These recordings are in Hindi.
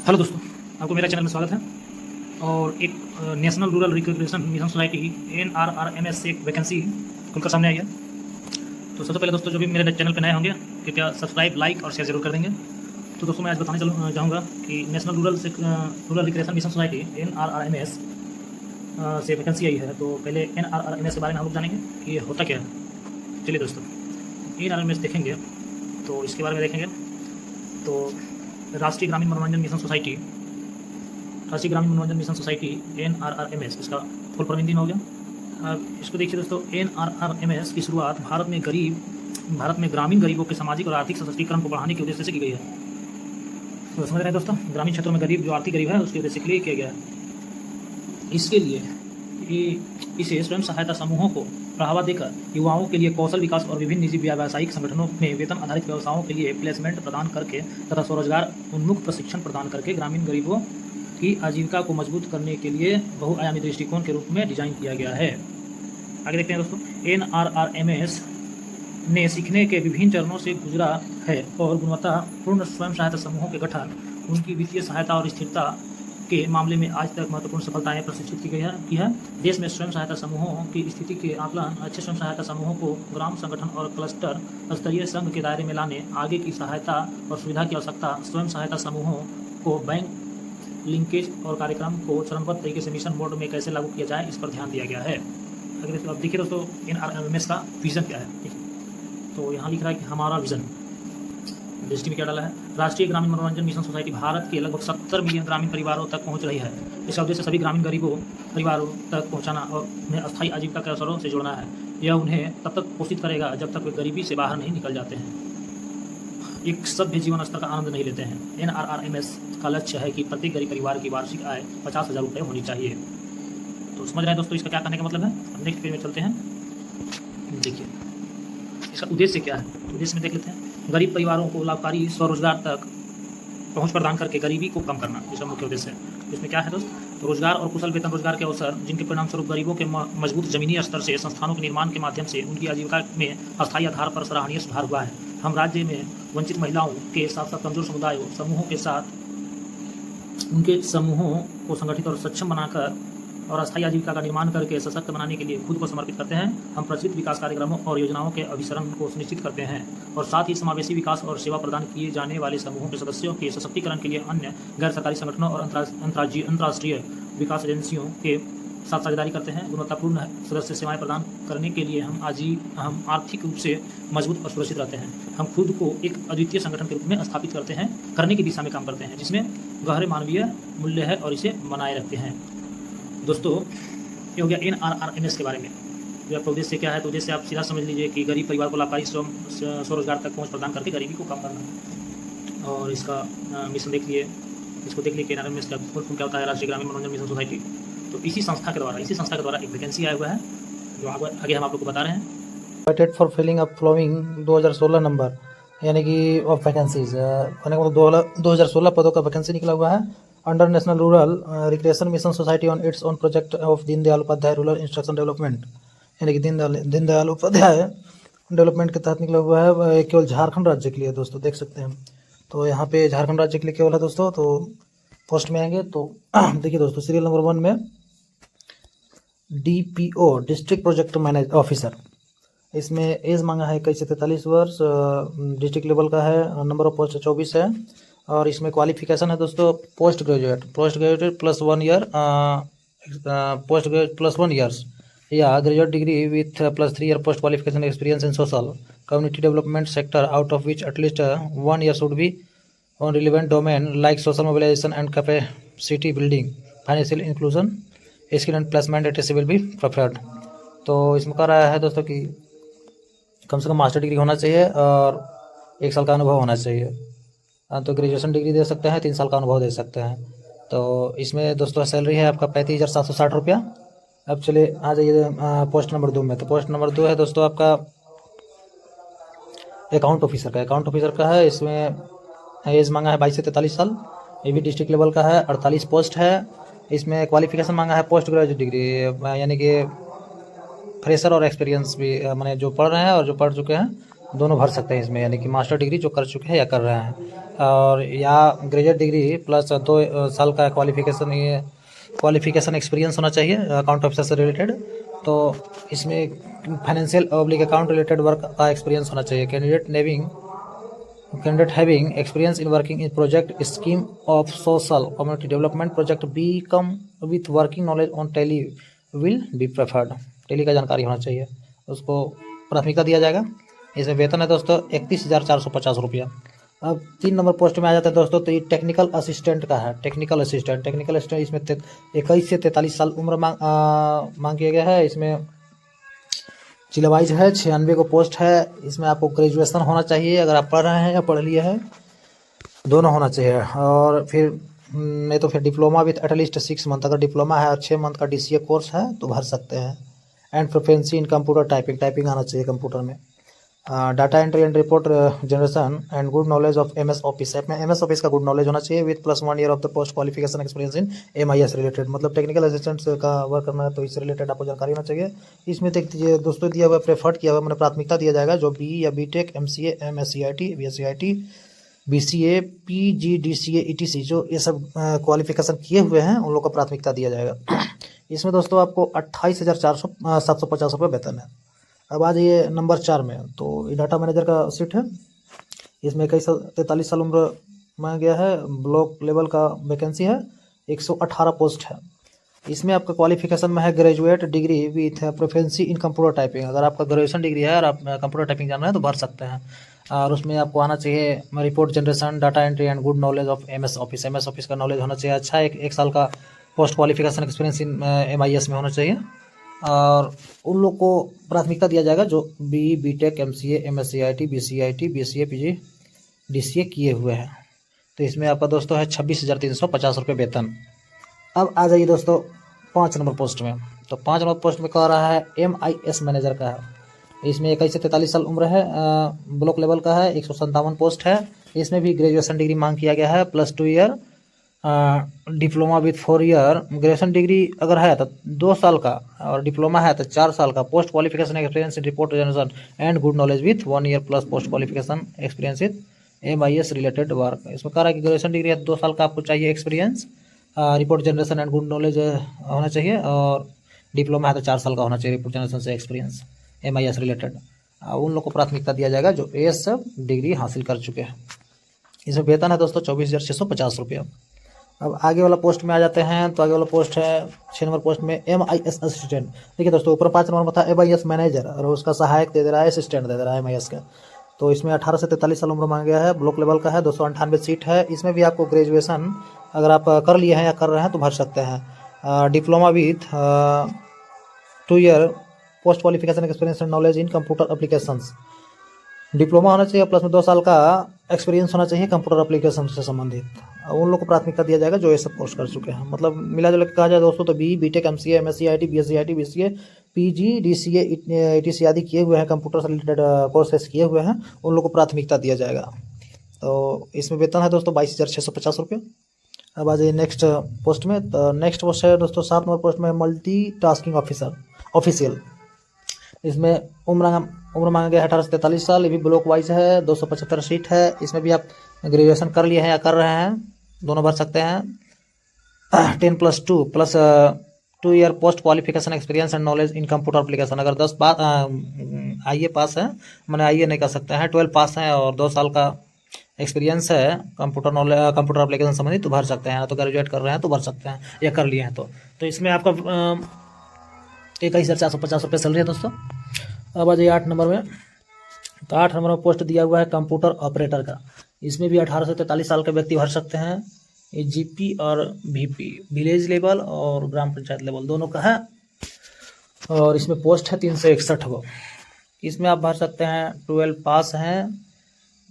हेलो दोस्तों, आपको मेरा चैनल में स्वागत है। और एक national rural recreation mission society NRRMS से एक वैकेंसी खुलकर सामने आई है। तो सबसे पहले दोस्तों, जो भी मेरे चैनल पर नए होंगे कृपया सब्सक्राइब, लाइक और शेयर जरूर कर देंगे। तो दोस्तों, मैं आज बताने चाहूँगा कि national rural recreation mission society NRRMS से वैकेंसी आई है। तो पहले NRRMS के बारे में हम लोग जानेंगे कि ये होता क्या है। चलिए दोस्तों, NRRMS देखेंगे तो इसके बारे में देखेंगे तो राष्ट्रीय ग्रामीण मनोरंजन मिशन सोसाइटी NRRMS, इसका फुल फॉर्म हिंदी में हो गया। अब इसको देखिए दोस्तों, NRRMS की शुरुआत भारत में ग्रामीण गरीबों के सामाजिक और आर्थिक सशक्तिकरण को बढ़ाने के उद्देश्य से की गई है। तो समझ रहे हैं दोस्तों, ग्रामीण क्षेत्रों में गरीब जो आर्थिक गरीब है उसके उद्देश्य के लिए किया गया है। इसके लिए इसे स्वयं सहायता समूहों को बढ़ावा देकर युवाओं के लिए कौशल विकास और विभिन्न निजी व्यावसायिक संगठनों में वेतन आधारित व्यवसायों के लिए प्लेसमेंट प्रदान करके तथा स्वरोजगार उन्मुख प्रशिक्षण प्रदान करके ग्रामीण गरीबों की आजीविका को मजबूत करने के लिए बहुआयामी दृष्टिकोण के रूप में डिजाइन किया गया है। आगे देखते हैं दोस्तों, NRRMS ने सीखने के विभिन्न चरणों से गुजरा है और गुणवत्तापूर्ण स्वयं सहायता समूहों के गठन, उनकी वित्तीय सहायता और स्थिरता के मामले में आज तक महत्वपूर्ण सफलताएं प्रशिक्षित की है। देश में स्वयं सहायता समूहों की स्थिति के आकलन, अच्छे स्वयं सहायता समूहों को ग्राम संगठन और क्लस्टर स्तरीय संघ के दायरे में लाने, आगे की सहायता और सुविधा की आवश्यकता, स्वयं सहायता समूहों को बैंक लिंकेज और कार्यक्रम को चरणबद्ध तरीके से मिशन मोड में कैसे लागू किया जाए, इस पर ध्यान दिया गया है। अगर अब देखिए दोस्तों, NRRMS का विजन क्या है। तो यहाँ लिख रहा है कि हमारा विजन, दृष्टि में क्या डाला है, राष्ट्रीय ग्रामीण मनोरंजन मिशन सोसाइटी भारत के लगभग 70 मिलियन ग्रामीण परिवारों तक पहुंच रही है। इसका उद्देश्य सभी ग्रामीण परिवारों तक पहुंचाना और उन्हें अस्थायी आजीविका के अवसरों से जोड़ना है। यह उन्हें तब तक पोषित करेगा जब तक वे गरीबी से बाहर नहीं निकल जाते हैं, एक सभ्य जीवन स्तर का आनंद नहीं लेते हैं। NRRMS का लक्ष्य है कि प्रत्येक गरीब परिवार की वार्षिक आय 50,000 रुपये होनी चाहिए। तो समझ रहे हैं दोस्तों, इसका क्या करने का मतलब है। हम नेक्स्ट पेज में चलते हैं। देखिए इसका उद्देश्य क्या है, तो उद्देश्य में देख लेते हैं। गरीब परिवारों को लाभकारी स्वरोजगार तक पहुंच प्रदान करके गरीबी को कम करना, इसका मुख्य उद्देश्य है। इसमें क्या है दोस्त, तो रोजगार और कुशल वेतन रोजगार के अवसर, जिनके परिणाम स्वरूप गरीबों के मजबूत जमीनी स्तर से संस्थानों के निर्माण के माध्यम से उनकी आजीविका में अस्थायी आधार पर सराहनीय सुधार हुआ है। हम राज्य में वंचित महिलाओं के साथ साथ कमजोर समुदायों समूहों के साथ उनके समूहों को संगठित और सक्षम बनाकर और अस्थायी आजीविका का निर्माण करके सशक्त बनाने के लिए खुद को समर्पित करते हैं। हम प्रचलित विकास कार्यक्रमों और योजनाओं के अभिसरण को सुनिश्चित करते हैं और साथ ही समावेशी विकास और सेवा प्रदान किए जाने वाले समूहों के सदस्यों के सशक्तिकरण के लिए अन्य गैर सरकारी संगठनों और अंतर्राष्ट्रीय विकास एजेंसियों के साथ साझेदारी करते हैं। गुणवत्तापूर्ण सदस्य सेवाएं प्रदान करने के लिए हम आर्थिक रूप से मजबूत और सुरक्षित रहते हैं। हम खुद को एक अद्वितीय संगठन के रूप में स्थापित करने की दिशा में काम करते हैं, जिसमें गहरे मानवीय मूल्य है और इसे बनाए रखते हैं। दोस्तों, ये हो गया NRRMS के बारे में। जो आपका उद्देश्य क्या है, तो उद्देश्य आप सीधा समझ लीजिए कि गरीब परिवार को लाभकारी स्वरोजगार तक पहुंच प्रदान करके गरीबी को कम करना। और इसका मिशन देख लिए, इसको देख लिए कि NRRMS का फुल फॉर्म क्या होता है, राष्ट्रीय ग्रामीण मनोरंजन मिशन सोसाइटी। तो इसी संस्था के द्वारा एक वैकेंसी आया हुआ है, जो आगे हम आप लोग को बता रहे हैं। Invited for filling up following 2016 number, यानी कि ऑफ वैकेंसीज 2016 पदों का वैकेंसी निकला हुआ है under national rural recreation mission society on its own project of Deendayal Upadhyay rural instruction development, यानी कि दीनदयाल उपाध्याय डेवलपमेंट के तहत निकला हुआ है। केवल झारखंड राज्य के लिए दोस्तों, देख सकते हैं। तो यहाँ पे झारखंड राज्य के लिए केवल है दोस्तों। तो पोस्ट में आएंगे तो देखिए दोस्तों, सीरियल नंबर 1 में DPO district project manage officer, इसमें एज मांगा है 21 से 43 वर्ष, डिस्ट्रिक्ट लेवल का है, नंबर ऑफ पोस्ट 24 है। और इसमें क्वालिफिकेशन है दोस्तों post graduate plus 1 year, post graduate plus 1 years या graduate degree with plus 3 year post qualification experience in social community development sector, out of which at least 1 year should be on relevant domain like social mobilization and capacity building, financial inclusion, skill and placement at will be preferred. तो इसमें कह रहा है दोस्तों कि कम से कम मास्टर डिग्री होना चाहिए और 1 साल का अनुभव होना चाहिए। तो ग्रेजुएशन डिग्री दे सकते हैं, 3 साल का अनुभव दे सकते हैं। तो इसमें दोस्तों सैलरी है आपका 35,760 रुपया। अब चलिए आ जाइए पोस्ट नंबर 2 में। तो पोस्ट नंबर 2 है दोस्तों आपका अकाउंट ऑफिसर का है। इसमें एज मांगा है 22 से 43 साल, ये भी डिस्ट्रिक्ट लेवल का है, 48 पोस्ट है। इसमें क्वालिफिकेशन मांगा है पोस्ट ग्रेजुएट डिग्री, यानी कि फ्रेशर और एक्सपीरियंस भी, मैंने जो पढ़ रहे हैं और जो पढ़ चुके हैं दोनों भर सकते हैं इसमें, यानी कि मास्टर डिग्री जो कर चुके हैं या कर रहे हैं, और या ग्रेजुएट डिग्री प्लस 2 साल का क्वालिफिकेशन, ये क्वालिफिकेशन एक्सपीरियंस होना चाहिए अकाउंट ऑफिसर से रिलेटेड। तो इसमें financial oblique account related work का एक्सपीरियंस होना चाहिए। Candidate having experience in working in project scheme of social community development project B Com with working knowledge on Tally will be preferred. Tally का जानकारी होना चाहिए, उसको प्राथमिकता दिया जाएगा। इसमें वेतन है दोस्तों 31,450 रुपया। अब 3 नंबर पोस्ट में आ जाता है दोस्तों, तो ये टेक्निकल असिस्टेंट का है। टेक्निकल असिस्टेंट इसमें 21 से 43 साल उम्र मांग किया गया है। इसमें जिला वाइज है, 96 को पोस्ट है। इसमें आपको ग्रेजुएशन होना चाहिए, अगर आप पढ़ रहे हैं या पढ़ लिए हैं, दोनों होना चाहिए। और फिर नहीं तो फिर डिप्लोमा विथ एटलीस्ट 6 मंथ, अगर डिप्लोमा है और 6 मंथ का DCA कोर्स है तो भर सकते हैं। And proficiency in computer typing आना चाहिए कंप्यूटर में। Data entry and report generation and good knowledge of MS office. में MS ऑफिस का गुड नॉलेज होना चाहिए with +1 year of the post qualification experience in MIS related, मतलब टेक्निकल असिस्टेंट का वर्क करना है तो इससे रिलेटेड आपको जानकारी होना चाहिए। इसमें देख दीजिए दोस्तों, दिया हुआ प्रेफर्ड किया हुआ, मैंने प्राथमिकता दिया जाएगा जो BE या BTech MCA MSCIT BSCIT BCA PG DCA ETC जो ये सब क्वालिफिकेशन किए हुए हैं उन लोग को प्राथमिकता दिया जाएगा। इसमें दोस्तों आपको 28,750 रुपये वेतन है। अब आ जाइए नंबर 4 में, तो ये डाटा मैनेजर का सीट है। इसमें 43 साल उम्र मांगा गया है। ब्लॉक लेवल का वैकेंसी है, 118 पोस्ट है। इसमें आपका क्वालिफिकेशन में है graduate degree with proficiency in computer typing. अगर आपका ग्रेजुएशन डिग्री है और आप कंप्यूटर टाइपिंग जान रहे हैं तो भर सकते हैं। और उसमें आपको आना चाहिए report generation, data entry and good knowledge of MS office का नॉलेज होना चाहिए अच्छा। एक साल का पोस्ट क्वालिफिकेशन एक्सपीरियंस इन MIS में होना चाहिए। और उन लोग को प्राथमिकता दिया जाएगा जो BE BTech MCA MSCIT BCIT BCA PG DCA किए हुए हैं। तो इसमें आपका दोस्तों है 26,350 रुपये वेतन। अब आ जाइए दोस्तों 5 नंबर पोस्ट में, तो 5 नंबर पोस्ट में कह रहा है MIS मैनेजर का है। इसमें 21 से 43 साल उम्र है। ब्लॉक लेवल का है, 157 पोस्ट है। इसमें भी ग्रेजुएशन डिग्री मांग किया गया है, +2 year diploma with 4 year. Graduation degree अगर है तो 2 साल का, और डिप्लोमा है तो 4 साल का। Post qualification experience in report generation and good knowledge with 1 year plus post qualification experience with MIS related work. इसमें कह रहा है कि ग्रेजुएशन डिग्री है 2 साल का आपको चाहिए experience, report generation and good knowledge होना चाहिए, और डिप्लोमा है तो 4 साल का होना चाहिए रिपोर्ट जनरेशन से एक्सपीरियंस MIS रिलेटेड। उन लोग को प्राथमिकता दिया जाएगा जो AS डिग्री हासिल कर चुके हैं। इसमें वेतन है दोस्तों 24,650 रुपया। अब आगे वाला पोस्ट में आ जाते हैं, तो आगे वाला पोस्ट है 6 नंबर पोस्ट में MIS असिस्टेंट। देखिए दोस्तों, ऊपर 5 नंबर में था MIS मैनेजर और उसका सहायक दे रहा है, असिस्टेंट दे रहा है MIS का। तो इसमें 18 से 43 साल उम्र मांगा गया है। ब्लॉक लेवल का है, 298 सीट है। इसमें भी आपको ग्रेजुएशन अगर आप कर लिए हैं या कर रहे हैं तो भर सकते हैं। Diploma with 2 year post qualification experience and knowledge in computer applications. Diploma होना चाहिए प्लस में 2 साल का एक्सपीरियंस होना चाहिए कंप्यूटर एप्लीकेशन से संबंधित। उन लोग को प्राथमिकता दिया जाएगा जो ये सब कोर्स कर चुके हैं। मतलब मिला जुला के कहा जाए दोस्तों तो BE BTech MCA MSCIT BSCIT BCA PG DCA ETC आदि किए हुए हैं, कंप्यूटर से रिलेटेड कोर्सेस किए हुए हैं, उन लोग को प्राथमिकता दिया जाएगा। तो इसमें वेतन है दोस्तों 22,650 रुपये। अब आ जाइए नेक्स्ट पोस्ट में, तो नेक्स्ट पोस्ट है दोस्तों 7 नंबर पोस्ट में मल्टी टास्किंग ऑफिशियल। इसमें उम्र मांगा गया है 18 से 43 साल। ये भी ब्लॉक वाइज है, 275 सीट है। इसमें भी आप ग्रेजुएशन कर लिए हैं या कर रहे हैं, दोनों भर सकते हैं। 10+2 plus 2 year post qualification experience and knowledge in computer application. अगर 10 IE पास है, मैंने IE नहीं कर सकते हैं, 12 पास हैं और 2 साल का एक्सपीरियंस है कंप्यूटर एप्लीकेशन संबंधित तो भर सकते हैं। तो ग्रेजुएट कर रहे हैं तो भर सकते हैं या कर लिए हैं तो इसमें आपका 21,450 रुपये सैलरी है दोस्तों। अब आ जाइए 8 नंबर में, तो 8 नंबर में पोस्ट दिया हुआ है कंप्यूटर ऑपरेटर का। इसमें भी 18 से 43 साल के व्यक्ति भर सकते हैं। ये GP और VP विलेज लेवल और ग्राम पंचायत लेवल दोनों का है। और इसमें पोस्ट है 361 को। इसमें आप भर सकते हैं 12 पास हैं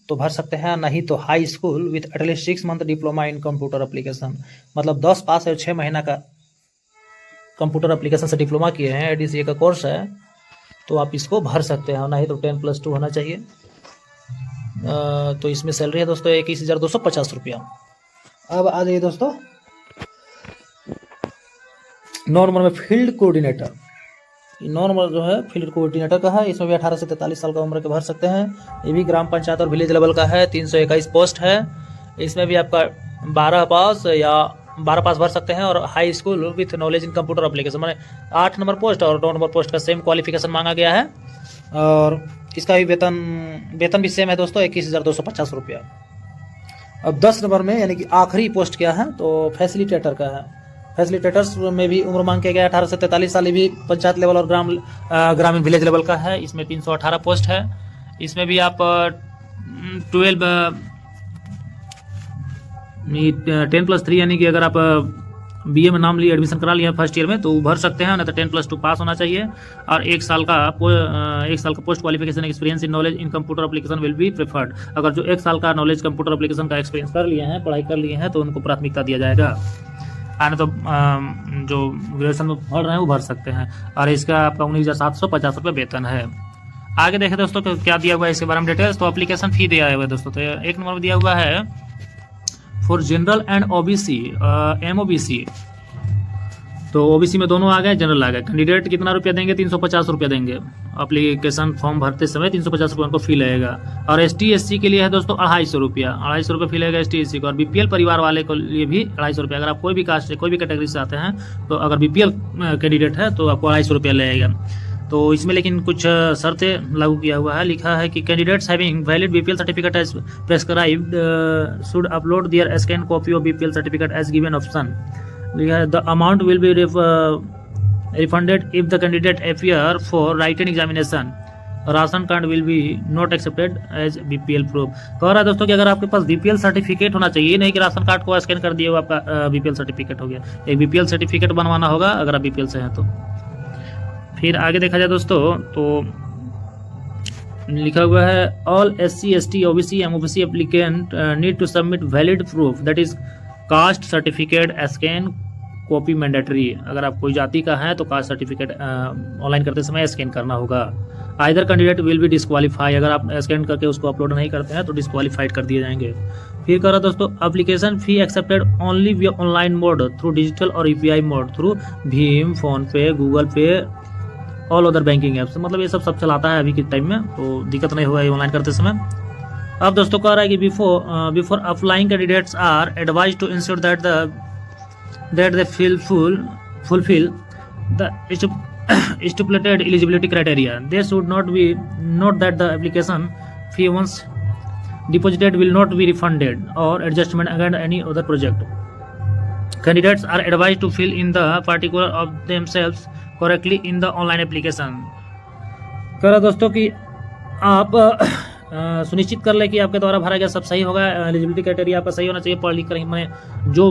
तो भर सकते हैं, नहीं तो high school with at least 6 month diploma in computer application. मतलब 10 पास है, 6 महीना का कंप्यूटर एप्लीकेशन से डिप्लोमा किए हैं, DCA का कोर्स है, तो आप इसको भर सकते हैं। नहीं तो 10+2 होना चाहिए। तो इसमें सैलरी है दोस्तों 21,250 रुपया। अब आ जाइए दोस्तों 9 नंबर में फील्ड कोऑर्डिनेटर। नॉर्मल जो है फील्ड कोऑर्डिनेटर का है, इसमें भी 18 से 43 साल का उम्र के भर सकते हैं। ये भी ग्राम पंचायत और विलेज लेवल का है, 321 पोस्ट है। इसमें भी आपका 12 पास या 12 पास भर सकते हैं और high school with knowledge in computer application, मैंने 8 नंबर पोस्ट और 9 नंबर पोस्ट का सेम क्वालिफिकेशन मांगा गया है। और इसका भी वेतन भी सेम है दोस्तों, 21,250 रुपया। अब 10 नंबर में यानी कि आखिरी पोस्ट क्या है तो फैसिलिटेटर का है। फैसिलिटेटर्स में भी उम्र मांग किया गया 18 से 43 साल, भी पंचायत लेवल और ग्रामीण विलेज लेवल का है। इसमें 318 पोस्ट है। इसमें भी आप 10+3 यानी कि अगर आप बीए में नाम लिए एडमिशन करा लिया फर्स्ट ईयर में तो भर सकते हैं, नहीं तो 10+2 पास होना चाहिए। और 1 साल का post qualification experience in knowledge in computer application will be preferred. अगर जो 1 साल का नॉलेज कंप्यूटर एप्लीकेशन का एक्सपीरियंस कर लिए हैं, पढ़ाई कर लिए हैं, तो उनको प्राथमिकता दिया जाएगा। आने तो जो ग्रेजुएशन में पढ़ रहे हैं वो भर सकते हैं। और इसका आपका 19,750 रुपये वेतन है। आगे देखें दोस्तों तो क्या दिया हुआ है इसके बारे में डिटेल्स। तो एप्लीकेशन फी दिया हुआ है दोस्तों, तो 1 नंबर में दिया हुआ है for general and OBC MOBC। तो ओबीसी में दोनों आ गए, जनरल आ गए। कैंडिडेट कितना रुपया देंगे, 350 रुपया देंगे। एप्लीकेशन फॉर्म भरते समय 350 रुपये उनको फी लगेगा। और ST SC के लिए है दोस्तों 250 रुपया, 250 रुपये फी लगेगा ST SC को। और BPL परिवार वाले के लिए भी 250 रुपया। अगर आप कोई भी कास्ट से कोई भी कैटेगरी से आते हैं तो अगर BPL कैंडिडेट है तो आपको 250 रुपया लगेगा। तो इसमें लेकिन कुछ शर्तें लागू किया हुआ है। लिखा है कि candidates having valid BPL certificate as prescribed should upload their scan copy of BPL certificate as given option. लिखा है the amount will be refunded if the candidate appear for writing examination. Ration card will be not accepted as BPL proof. कह रहा है दोस्तों कि अगर आपके पास BPL सर्टिफिकेट होना चाहिए, नहीं कि राशन कार्ड को स्कैन कर दिए वो आपका BPL सर्टिफिकेट हो गया। एक BPL सर्टिफिकेट बनवाना होगा अगर आप BPL से हैं तो। फिर आगे देखा जाए दोस्तों तो लिखा हुआ है all SC ST OBC MOBC applicant need to submit valid proof that is caste certificate scan copy mandatory. अगर आप कोई जाति का है तो कास्ट सर्टिफिकेट ऑनलाइन करते समय स्कैन करना होगा। Either candidate will be disqualify, अगर आप स्कैन करके उसको अपलोड नहीं करते हैं तो डिस्क्वालीफाइड कर दिए जाएंगे। फिर कह रहा दोस्तों application fee accepted only via online mode through digital और UPI मोड थ्रू भीम, PhonePe, Google Pay, all other banking apps. मतलब ये सब चलाता है अभी के टाइम में, तो दिक्कत नहीं होगा ये ऑनलाइन करते समय। अब दोस्तों कह रहा है कि before applying candidates are advise to ensure that they fulfill the stipulated eligibility criteria. They should not be note that the application fee once deposited will not be refunded or adjustment against any other project. Candidates are advised to fill in the particular of themselves correctly in the online application. कह रहा दोस्तों कि आप सुनिश्चित कर ले कि आपके द्वारा भरा गया सब सही होगा। एलिजिबिलिटी क्राइटेरिया आपका सही होना चाहिए। पढ़ लिख कर ही मैंने जो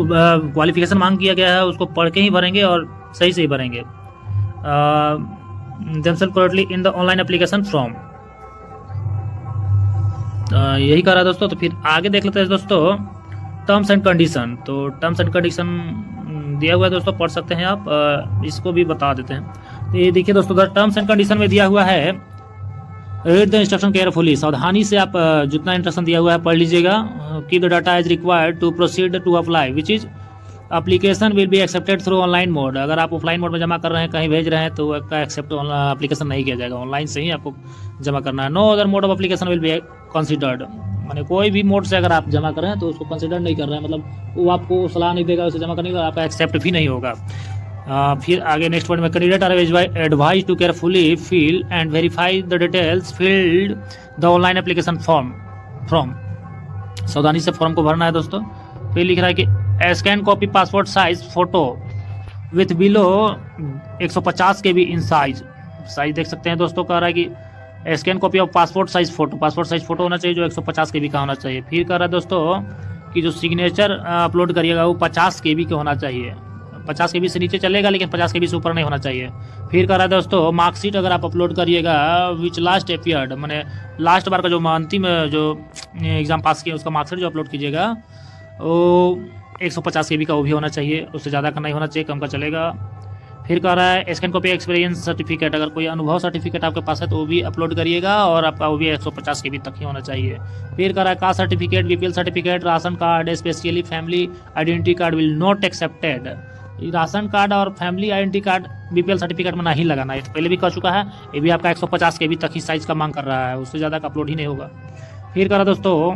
क्वालिफिकेशन मांग किया गया है उसको पढ़ के ही भरेंगे और सही से ही भरेंगे। themselves correctly in the online application form। यही कह रहा है दोस्तों। तो फिर आगे देख लेते हैं दोस्तों टर्म्स एंड कंडीशन। तो टर्म्स एंड कंडीशन दिया हुआ है दोस्तों, पढ़ सकते हैं आप। इसको भी बता देते हैं। तो ये देखिए दोस्तों टर्म्स एंड कंडीशन में दिया हुआ है रीड द इंस्ट्रक्शन केयरफुली। सावधानी से आप जितना इंस्ट्रक्शन दिया हुआ है पढ़ लीजिएगा। Keep the data is required to proceed to apply which is application will be accepted through online mode. अगर आप ऑफलाइन मोड में जमा कर रहे हैं, कहीं भेज रहे हैं तो आपका एक्सेप्ट एप्लीकेशन नहीं किया जाएगा, ऑनलाइन से ही आपको जमा करना है। No other mode of application will be considered. माने कोई भी मोड से अगर आप जमा कर रहे हैं तो उसको कंसिडर नहीं कर रहे हैं, मतलब वो आपको सलाह नहीं देगा उसे जमा करने का, आपका एक्सेप्ट भी नहीं होगा। फिर आगे नेक्स्ट पॉइंट में candidate are advise to carefully fill and verify the details filled the online application form. सावधानी से फॉर्म को भरना है दोस्तों। फिर लिख रहा है कि scan copy passport size photo with below 150 KB in size देख सकते हैं दोस्तों। कह रहा है कि scan copy of passport size photo होना चाहिए जो 150 KB का होना चाहिए। फिर कह रहा है दोस्तों कि जो सिग्नेचर अपलोड करिएगा वो 50 KB का होना चाहिए। 50 KB से नीचे चलेगा लेकिन 50 KB से ऊपर नहीं होना चाहिए। फिर कह रहा है दोस्तों मार्कशीट अगर आप अपलोड करिएगा विच लास्ट अपीयर्ड, मैंने लास्ट बार का जो अंतिम जो एग्ज़ाम पास किया उसका मार्कशीट जो अपलोड कीजिएगा वो 150 KB का वो भी होना चाहिए, उससे ज़्यादा का नहीं होना चाहिए, कम का चलेगा। फिर कह रहा है स्कैन कॉपी एक्सपीरियंस सर्टिफिकेट, अगर कोई अनुभव सर्टिफिकेट आपके पास है तो वो भी अपलोड करिएगा और आपका वो भी 150 KB तक ही होना चाहिए। फिर कह रहा है caste certificate, BPL certificate, ration card, specially family identity card will not accepted ration card और family identity card BPL certificate में नहीं लगाना है, तो पहले भी कह चुका है। ये भी आपका 150 KB तक ही साइज़ का मांग कर रहा है, उससे ज़्यादा का अपलोड ही नहीं होगा। फिर करा दोस्तों,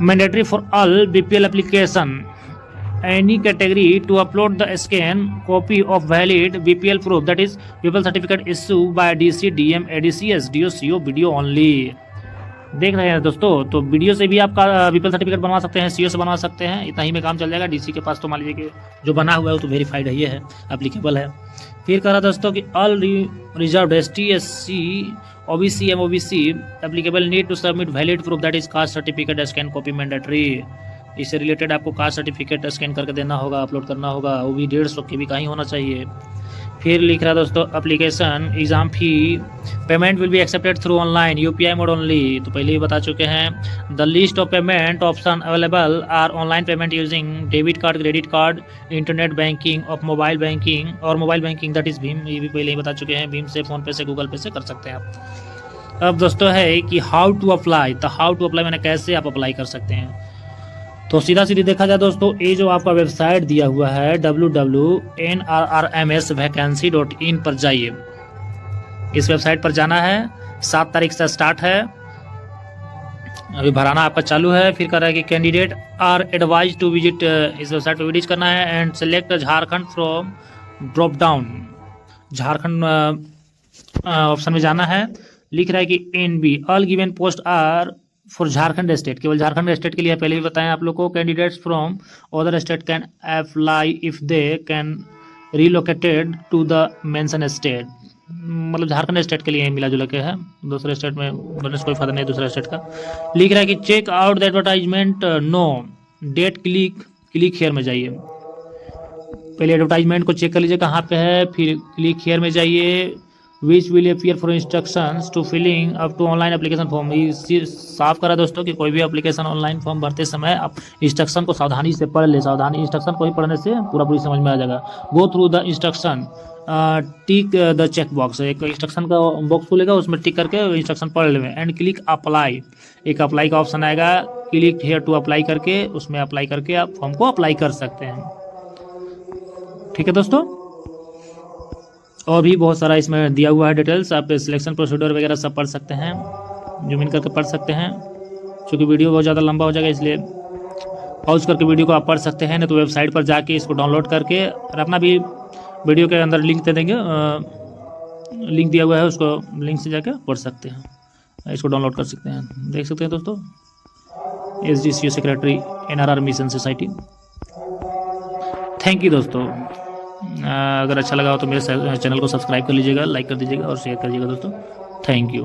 mandatory for all BPL application any category to upload the scan copy of valid BPL proof, that is BPL certificate issued by DC, DM, ADC, SDO, CO, BDO only। देख रहे हैं दोस्तों, तो वीडियो से भी आपका बीपीएल सर्टिफिकेट बनवा सकते हैं, सीओ से बनवा सकते हैं, इतना ही में काम चल जाएगा। डीसी के पास तो मान लीजिए कि जो बना हुआ है वो तो वेरीफाइड है, ये है, एप्लीकेबल है। फिर कह रहा दोस्तों कि all reserve ST, SC, OBC, MOBC applicable need to submit valid proof, that is caste certificate scan copy mandatory. इससे रिलेटेड आपको कास्ट सर्टिफिकेट स्कैन करके देना होगा, अपलोड करना होगा, वो भी 150 KB का ही होना चाहिए। फिर लिख रहा है दोस्तों, application exam fee payment will be accepted through online UPI mode only, तो पहले ही बता चुके हैं। The list of payment option available are online payment using debit card, credit card, internet banking of mobile banking और मोबाइल बैंकिंग, दैट इज भीम, ये भी पहले ही बता चुके हैं। भीम से, फ़ोन पे से, गूगल पे से कर सकते हैं आप। अब दोस्तों है कि हाउ टू अप्लाई, तो हाउ टू अप्लाई मैंने कैसे आप अप्लाई कर सकते हैं। तो सीधा सीधी देखा जाए दोस्तों, ये जो आपका वेबसाइट दिया हुआ है www.nrrmsvacancy.in पर जाइए। इस वेबसाइट पर जाना है, 7 तारीख से स्टार्ट है, अभी भराना आपका चालू है। फिर कह रहा है कि candidate are advise to visit, इस वेबसाइट पर विजिट करना है and select Jharkhand from drop down. Jharkhand option में जाना है। लिख रहा है कि NB all given post are for Jharkhand state, केवल झारखंड स्टेट के लिए पहले भी बताएं आप लोग को। Candidates from other state can apply if they can relocated to the mention state, मतलब झारखंड स्टेट के लिए मिला जुला के है, दूसरे स्टेट में बनने से कोई फायदा नहीं दूसरे स्टेट का। लिख रहा है कि check out the advertisement, no date, click here में जाइए। पहले एडवर्टाइजमेंट को चेक कर लीजिए कहाँ पे है, फिर क्लिक हेयर में जाइए। Which will appear for instructions to filling up to online application form. साफ करा दोस्तों कि कोई भी एप्लीकेशन ऑनलाइन फॉर्म भरते समय आप इंस्ट्रक्शन को सावधानी से पढ़ ले, सावधानी इंस्ट्रक्शन को ही पढ़ने से पूरी समझ में आ जाएगा। Go through the instruction, tick the check box, एक इंस्ट्रक्शन का बॉक्स खुलेगा, उसमें टिक करके इंस्ट्रक्शन पढ़ लें एंड क्लिक अप्लाई, एक अप्लाई का ऑप्शन आएगा, क्लिक हेयर टू अप्लाई करके उसमें अप्लाई करके आप फॉर्म को अप्लाई कर सकते हैं। ठीक है दोस्तों, और भी बहुत सारा इसमें दिया हुआ है डिटेल्स, आप सिलेक्शन प्रोसीड्यूर वगैरह सब पढ़ सकते हैं, जूम इन करके पढ़ सकते हैं। क्योंकि वीडियो बहुत ज़्यादा लंबा हो जाएगा इसलिए पॉज करके वीडियो को आप पढ़ सकते हैं, नहीं तो वेबसाइट पर जाके इसको डाउनलोड करके, और अपना भी वीडियो के अंदर लिंक दे देंगे, लिंक दिया हुआ है, उसको लिंक से जाके पढ़ सकते हैं, इसको डाउनलोड कर सकते हैं। देख सकते हैं दोस्तों, SDCO secretary NRR mission society. Thank you दोस्तों, अगर अच्छा लगा हो तो मेरे चैनल को सब्सक्राइब कर लीजिएगा, लाइक कर दीजिएगा और शेयर कर दीजिएगा दोस्तों। Thank you.